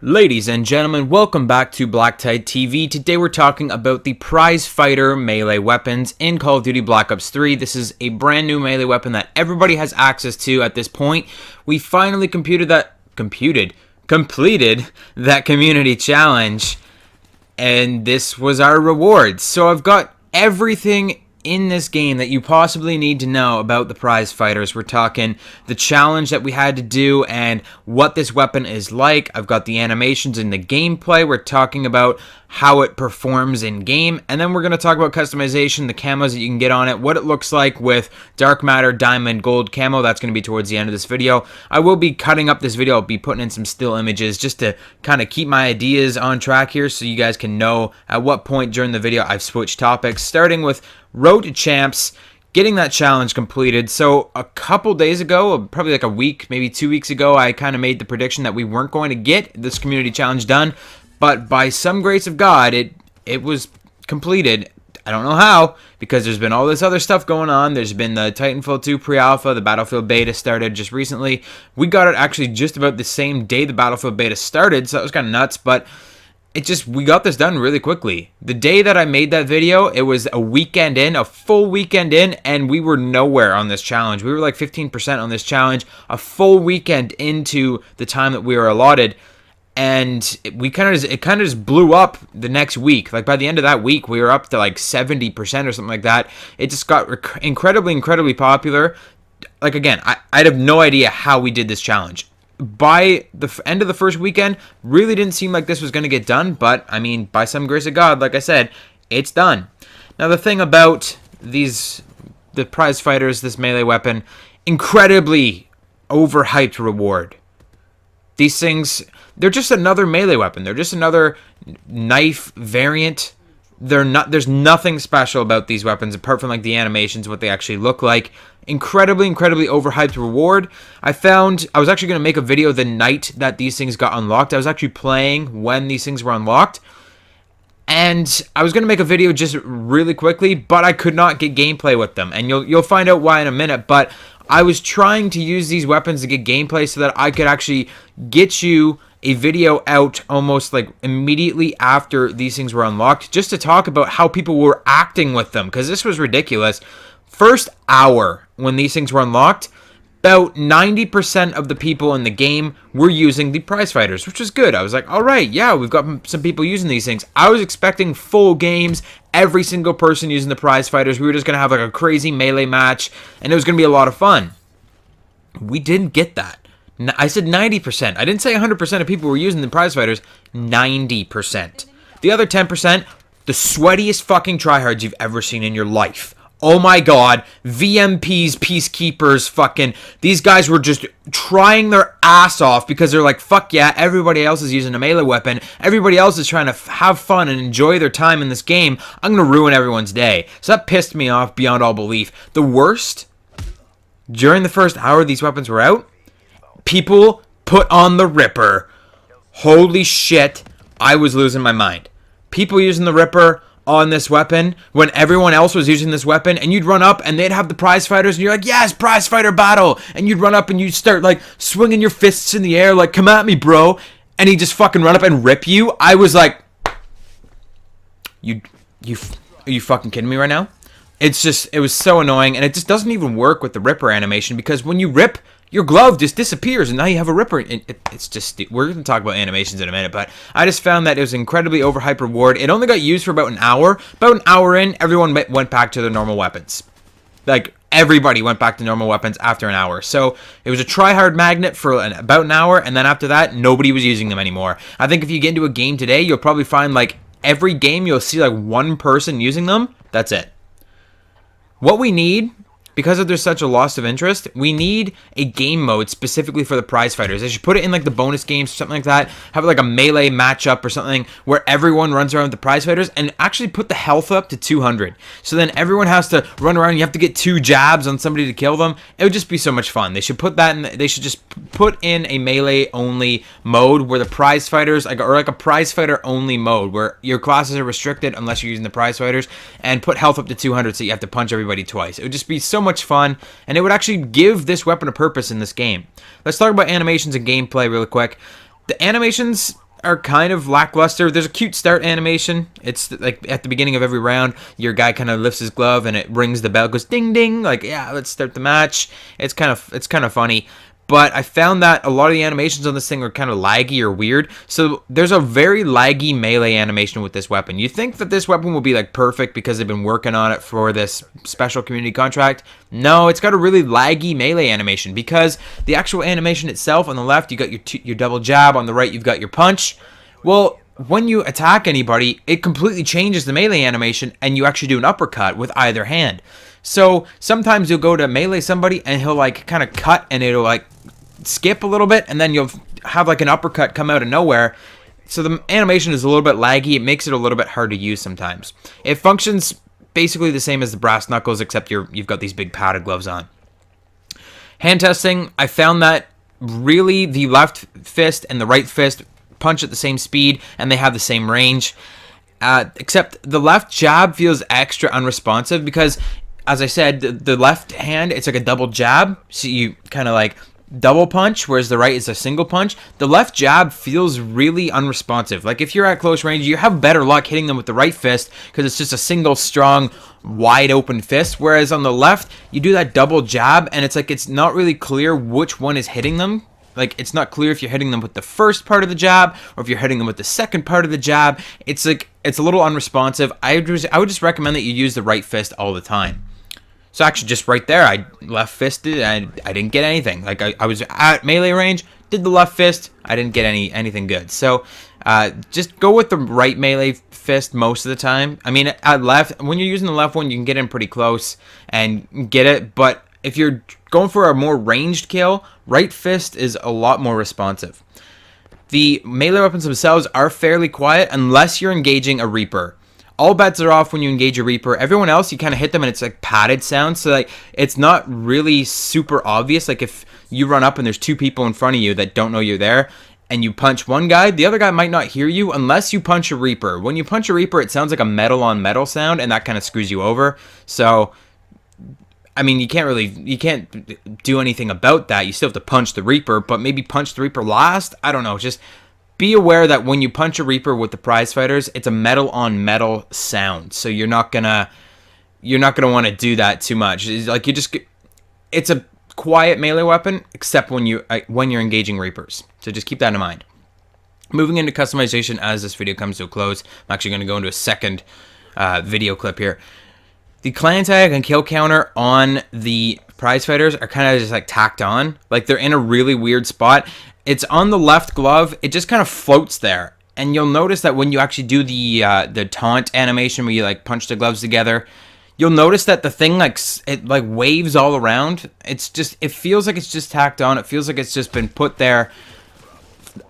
Ladies and gentlemen, welcome back to BlackTideTV. Today we're talking about the Prizefighter melee weapons in Call of Duty Black Ops 3. This is a brand new melee weapon that everybody has access to at this point. We finally completed that community challenge, and this was our reward. So I've got everything in this game that you possibly need to know about the prize fighters. We're talking the challenge that we had to do and what this weapon is like. I've got the animations and the gameplay. We're talking about how it performs in game, and then we're going to talk about customization, the camos that you can get on it, what it looks like with dark matter, diamond, gold camo. That's going to be towards the end of this video. I will be cutting up this video. I'll be putting in some still images just to kind of keep my ideas on track here so you guys can know at what point during the video I've switched topics, starting with Road to Champs, getting that challenge completed. So a couple days ago, probably like a week, maybe 2 weeks ago, I kind of made the prediction that we weren't going to get this community challenge done, but by some grace of God, it was completed. I don't know how, because there's been all this other stuff going on. There's been the Titanfall 2 pre-alpha, the Battlefield beta started just recently. We got it actually just about the same day the Battlefield beta started, so that was kind of nuts, but we got this done really quickly. The day that I made that video, it was a weekend in, a full weekend in, and we were nowhere on this challenge. We were like 15% on this challenge, a full weekend into the time that we were allotted, and it kind of just blew up the next week. Like by the end of that week, we were up to like 70% or something like that. It just got incredibly popular. Like again, I'd have no idea how we did this challenge. By the end of the first weekend, really didn't seem like this was going to get done, but I mean, by some grace of God, like I said, it's done. Now the thing about the prize fighters, this melee weapon, incredibly overhyped reward. These things, they're just another melee weapon. They're just another knife variant. There's nothing special about these weapons apart from like the animations, what they actually look like. Incredibly overhyped reward. I was actually going to make a video the night that these things got unlocked. I was actually playing when these things were unlocked, and I was going to make a video just really quickly, but I could not get gameplay with them, and you'll find out why in a minute. But I was trying to use these weapons to get gameplay so that I could actually get you a video out almost like immediately after these things were unlocked, just to talk about how people were acting with them, because this was ridiculous. First hour when these things were unlocked, about 90% of the people in the game were using the prize fighters, which was good. I was like, all right, yeah, we've got some people using these things. I was expecting full games, every single person using the prize fighters. We were just going to have like a crazy melee match, and it was going to be a lot of fun. We didn't get that. I said 90%. I didn't say 100% of people were using the prize fighters. 90%. The other 10%, the sweatiest fucking tryhards you've ever seen in your life. Oh my god, VMPs, Peacekeepers, fucking, these guys were just trying their ass off because they're like, fuck yeah, everybody else is using a melee weapon, everybody else is trying to have fun and enjoy their time in this game, I'm gonna ruin everyone's day. So that pissed me off beyond all belief. The worst, during the first hour these weapons were out, people put on the Ripper. Holy shit, I was losing my mind. People using the Ripper on this weapon when everyone else was using this weapon, and you'd run up and they'd have the prize fighters and you're like, yes, prize fighter battle, and you'd run up and you'd start like swinging your fists in the air like, come at me bro, and he'd just fucking run up and rip you. I was like, are you fucking kidding me right now? It was so annoying, and it just doesn't even work with the Ripper animation, because when you rip, your glove just disappears, and now you have a Ripper. It's just, we're going to talk about animations in a minute, but I just found that it was incredibly overhyped reward. It only got used for about an hour. About an hour in, everyone went back to their normal weapons. Like, everybody went back to normal weapons after an hour. So, it was a try-hard magnet for about an hour, and then after that, nobody was using them anymore. I think if you get into a game today, you'll probably find, like, every game you'll see, like, one person using them. That's it. What we need, because there's such a loss of interest, we need a game mode specifically for the prize fighters. They should put it in like the bonus games or something like that. Have like a melee matchup or something where everyone runs around with the prize fighters, and actually put the health up to 200. So then everyone has to run around. You have to get 2 jabs on somebody to kill them. It would just be so much fun. They should put that in. They should just put in a melee only mode where the prize fighters, or like a prize fighter only mode where your classes are restricted unless you're using the prize fighters, and put health up to 200 so you have to punch everybody twice. It would just be so much fun, and it would actually give this weapon a purpose in this game. Let's talk about animations and gameplay really quick. The animations, are kind of lackluster. There's a cute start animation. It's like at the beginning of every round, your guy kind of lifts his glove and it rings the bell, goes ding ding, like yeah, let's start the match. It's kind of funny. But I found that a lot of the animations on this thing are kind of laggy or weird. So there's a very laggy melee animation with this weapon. You think that this weapon will be like perfect because they've been working on it for this special community contract. No, it's got a really laggy melee animation because the actual animation itself, on the left, you got your double jab. On the right, you've got your punch. Well, when you attack anybody, it completely changes the melee animation and you actually do an uppercut with either hand. So sometimes you'll go to melee somebody and he'll like kind of cut and it'll like skip a little bit and then you'll have like an uppercut come out of nowhere. So the animation is a little bit laggy. It makes it a little bit hard to use sometimes. It functions basically the same as the brass knuckles, except you've got these big padded gloves on. Hand testing, I found that really the left fist and the right fist punch at the same speed and they have the same range. Except the left jab feels extra unresponsive because, as I said, the left hand, it's like a double jab. So you kind of like double punch, whereas the right is a single punch. The left jab feels really unresponsive. Like if you're at close range, you have better luck hitting them with the right fist because it's just a single strong, wide open fist. Whereas on the left, you do that double jab and it's like it's not really clear which one is hitting them. Like it's not clear if you're hitting them with the first part of the jab or if you're hitting them with the second part of the jab. It's like it's a little unresponsive. I would just recommend that you use the right fist all the time. So actually just right there, I left fisted and I didn't get anything. Like I was at melee range, did the left fist, I didn't get anything good. So just go with the right melee fist most of the time. I mean, at left, when you're using the left one, you can get in pretty close and get it. But if you're going for a more ranged kill, right fist is a lot more responsive. The melee weapons themselves are fairly quiet unless you're engaging a Reaper. All bets are off when you engage a Reaper. Everyone else, you kind of hit them and it's like padded sound. So like it's not really super obvious. Like if you run up and there's two people in front of you that don't know you're there and you punch one guy, the other guy might not hear you unless you punch a Reaper. When you punch a Reaper, it sounds like a metal on metal sound and that kind of screws you over. So I mean, you can't do anything about that. You still have to punch the Reaper, but maybe punch the Reaper last. I don't know. Just be aware that when you punch a Reaper with the prize fighters, it's a metal on metal sound. So you're not gonna want to do that too much. It's like it's a quiet melee weapon, except when you're engaging Reapers. So just keep that in mind. Moving into customization as this video comes to a close, I'm actually going to go into a second video clip here. The clan tag and kill counter on the prize fighters are kind of just like tacked on. Like they're in a really weird spot. It's on the left glove. It just kind of floats there. And you'll notice that when you actually do the taunt animation where you like punch the gloves together, you'll notice that the thing like waves all around. It feels like it's just tacked on. It feels like it's just been put there.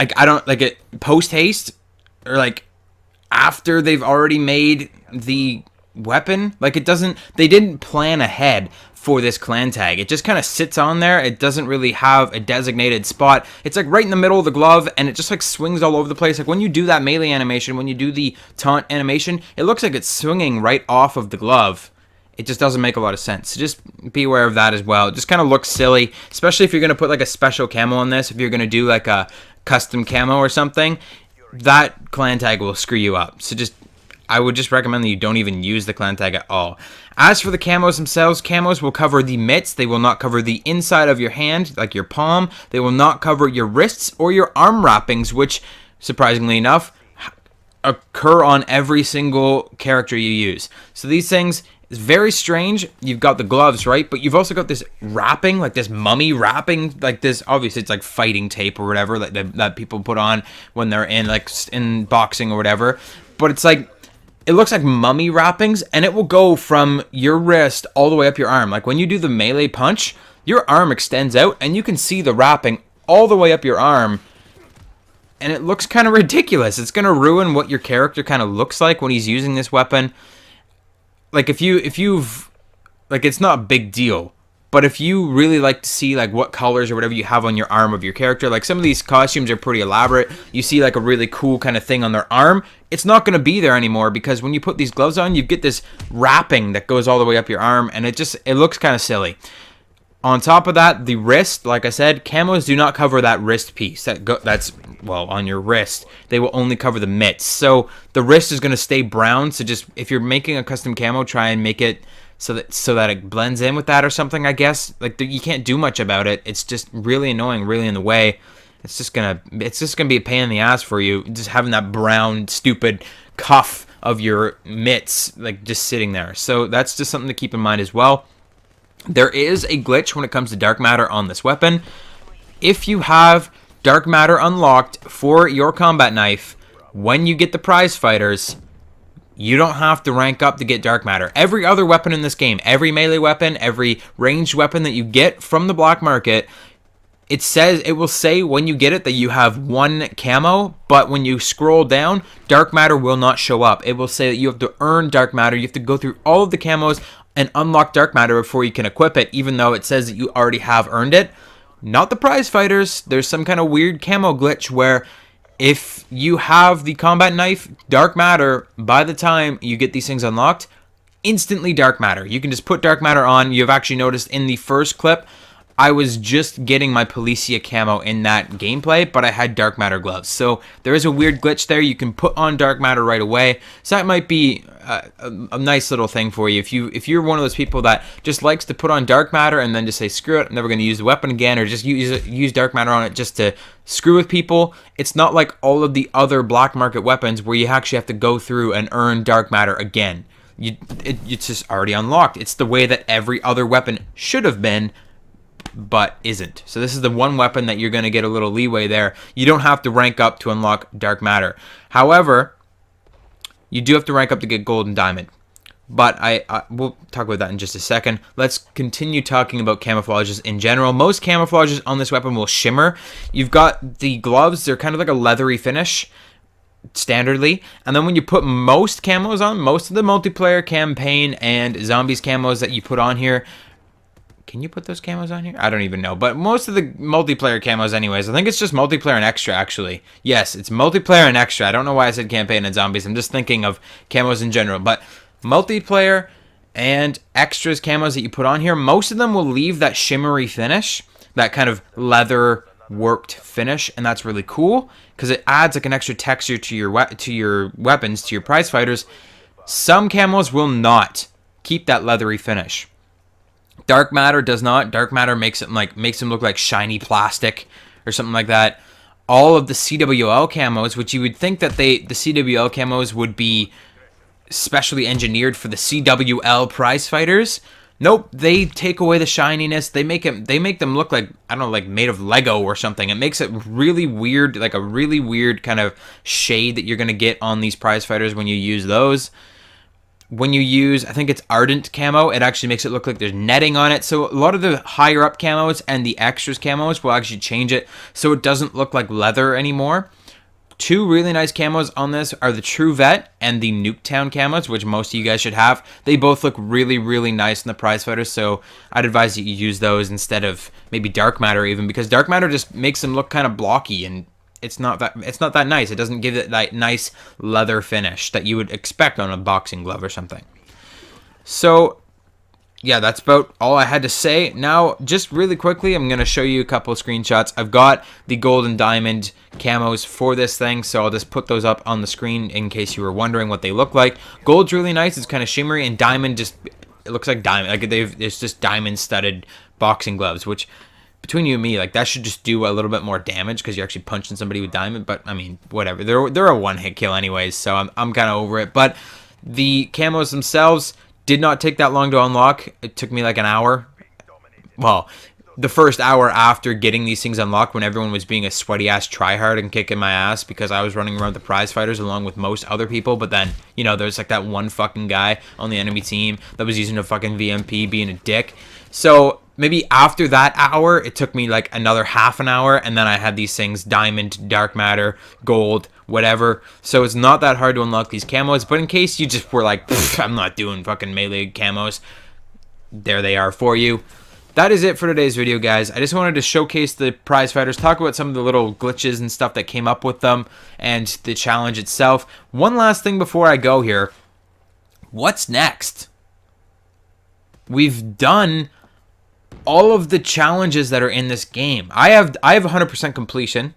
Like I don't like it post haste or like after they've already made the weapon. Like they didn't plan ahead for this clan tag. It just kind of sits on there. It doesn't really have a designated spot. It's like right in the middle of the glove and it just like swings all over the place. Like when you do that melee animation, when you do the taunt animation, it looks like it's swinging right off of the glove. It just doesn't make a lot of sense. So just be aware of that as well. It just kind of looks silly, especially if you're going to put like a special camo on this. If you're going to do like a custom camo or something, that clan tag will screw you up. So I would just recommend that you don't even use the clan tag at all. As for the camos themselves, camos will cover the mitts. They will not cover the inside of your hand, like your palm. They will not cover your wrists or your arm wrappings, which, surprisingly enough, occur on every single character you use. So these things is very strange. You've got the gloves, right? But you've also got this wrapping, like this mummy wrapping, like this. Obviously, it's like fighting tape or whatever that people put on when they're in boxing or whatever. But it's like, it looks like mummy wrappings, and it will go from your wrist all the way up your arm. Like when you do the melee punch, your arm extends out, and you can see the wrapping all the way up your arm, and it looks kind of ridiculous. It's going to ruin what your character kind of looks like when he's using this weapon. Like if you've, like it's not a big deal, but if you really like to see like what colors or whatever you have on your arm of your character, like some of these costumes are pretty elaborate. You see like a really cool kind of thing on their arm. It's not going to be there anymore because when you put these gloves on, you get this wrapping that goes all the way up your arm, and it looks kind of silly. On top of that, the wrist, like I said, camos do not cover that wrist piece. That's, well, on your wrist. They will only cover the mitts. So the wrist is going to stay brown. So just, if you're making a custom camo, try and make it so that it blends in with that or something, I guess. Like, you can't do much about it. It's just really annoying, really in the way. It's just gonna be a pain in the ass for you, just having that brown, stupid cuff of your mitts, like, just sitting there. So that's just something to keep in mind as well. There is a glitch when it comes to dark matter on this weapon. If you have dark matter unlocked for your combat knife, when you get the prize fighters, you don't have to rank up to get dark matter. Every other weapon in this game, every melee weapon, every ranged weapon that you get from the black market, it will say when you get it that you have 1 camo, but when you scroll down, dark matter will not show up. It will say that you have to earn dark matter. You have to go through all of the camos and unlock dark matter before you can equip it, even though it says that you already have earned it. Not the prize fighters. There's some kind of weird camo glitch where if you have the combat knife, dark matter, by the time you get these things unlocked, instantly dark matter. You can just put dark matter on. You've actually noticed in the first clip, I was just getting my Policia camo in that gameplay, but I had dark matter gloves. So there is a weird glitch there. You can put on dark matter right away. So that might be a nice little thing for you. If you're one of those people that just likes to put on dark matter and then just say, screw it, I'm never going to use the weapon again, or just use dark matter on it just to screw with people, it's not like all of the other black market weapons where you actually have to go through and earn dark matter again. It's just already unlocked. It's the way that every other weapon should have been, but isn't. So this is the one weapon that you're going to get a little leeway there. You don't have to rank up to unlock dark matter. However, you do have to rank up to get gold and diamond. But we'll talk about that in just a second. Let's continue talking about camouflages in general. Most camouflages on this weapon will shimmer. You've got the gloves. They're kind of like a leathery finish standardly, and then when you put most camos on, most of the multiplayer campaign and zombies camos that you put on here, can you put those camos on here? I don't even know. But most of the multiplayer camos anyways. I think it's just multiplayer and extra, actually. Yes, it's multiplayer and extra. I don't know why I said campaign and zombies. I'm just thinking of camos in general. But multiplayer and extras camos that you put on here, most of them will leave that shimmery finish, that kind of leather worked finish, and that's really cool because it adds like an extra texture to your weapons, to your prize fighters. Some camos will not keep that leathery finish. Dark matter does not. Dark matter makes them look like shiny plastic or something like that. All of the CWL camos, which you would think that the CWL camos would be specially engineered for the CWL prize fighters. Nope, they take away the shininess. They make them look like, I don't know, like made of Lego or something. It makes it really weird, like a really weird kind of shade that you're gonna get on these prize fighters when you use those. When you use, I think it's Ardent camo, it actually makes it look like there's netting on it. So a lot of the higher up camos and the extras camos will actually change it so it doesn't look like leather anymore. Two really nice camos on this are the True Vet and the Nuketown camos, which most of you guys should have. They both look really, really nice in the prize fighters, so I'd advise that you use those instead of maybe dark matter even, because dark matter just makes them look kind of blocky and it's not that nice. It doesn't give it that nice leather finish that you would expect on a boxing glove or something. So yeah, that's about all I had to say. Now, just really quickly, I'm going to show you a couple of screenshots. I've got the gold and diamond camos for this thing, so I'll just put those up on the screen in case you were wondering what they look like. Gold's really nice. It's kind of shimmery, and diamond just, it looks like diamond. Like it's just diamond studded boxing gloves, which between you and me, like that should just do a little bit more damage because you're actually punching somebody with diamond. But I mean, whatever. They're a one-hit kill anyways, so I'm kind of over it. But the camos themselves did not take that long to unlock. It took me like an hour. Well, the first hour after getting these things unlocked, when everyone was being a sweaty ass tryhard and kicking my ass because I was running around the prize fighters along with most other people. But then, you know, there's like that one fucking guy on the enemy team that was using a fucking VMP being a dick. So maybe after that hour, it took me like another half an hour, and then I had these things, diamond, dark matter, gold, whatever. So it's not that hard to unlock these camos, but in case you just were like, I'm not doing fucking melee camos, there they are for you. That is it for today's video, guys. I just wanted to showcase the prize fighters, talk about some of the little glitches and stuff that came up with them, and the challenge itself. One last thing before I go here. What's next? We've done all of the challenges that are in this game. I have 100% completion.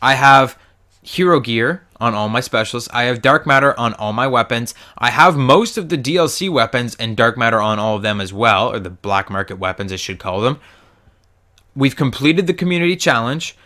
I have hero gear on all my specialists. I have dark matter on all my weapons. I have most of the DLC weapons and dark matter on all of them as well, or the black market weapons I should call them. We've completed the community challenge.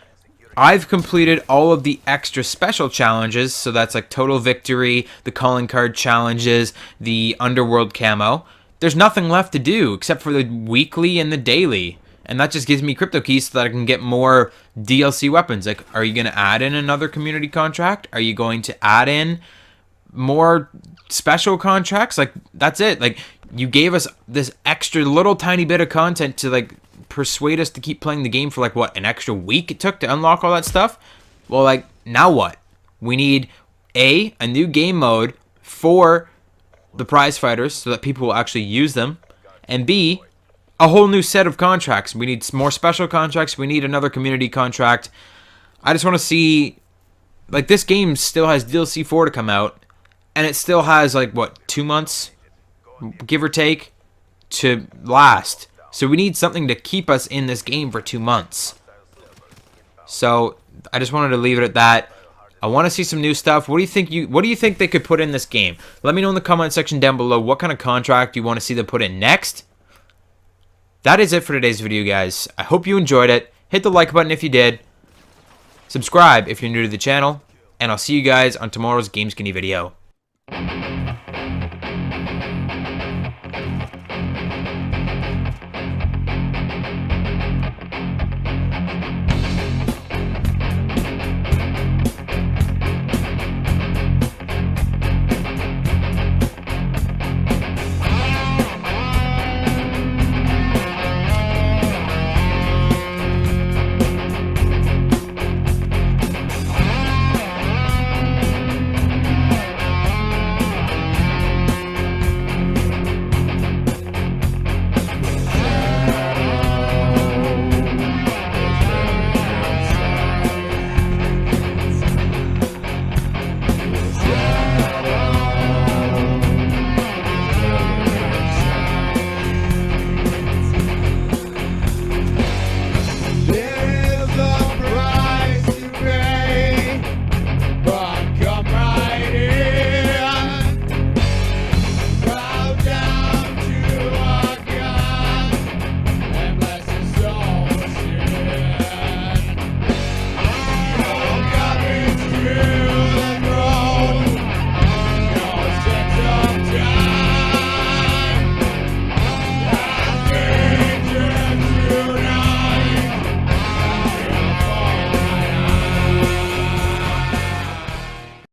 I've completed all of the extra special challenges, so that's like Total Victory, the calling card challenges, the Underworld Camo. There's nothing left to do except for the weekly and the daily. And that just gives me crypto keys so that I can get more DLC weapons. Like, are you going to add in another community contract? Are you going to add in more special contracts? Like, that's it. Like, you gave us this extra little tiny bit of content to, like, persuade us to keep playing the game for, like, what, an extra week it took to unlock all that stuff? Well, like, now what? We need, A, a new game mode for the prize fighters so that people will actually use them. And B, a whole new set of contracts. We need more special contracts. We need another community contract. I just want to see, like, this game still has DLC 4 to come out, and it still has, like, what, 2 months, give or take, to last. So we need something to keep us in this game for 2 months. So I just wanted to leave it at that. I want to see some new stuff. What do you think they could put in this game? Let me know in the comment section down below what kind of contract you want to see them put in next. That is it for today's video, guys. I hope you enjoyed it. Hit the like button if you did. Subscribe if you're new to the channel. And I'll see you guys on tomorrow's Game Skinny video.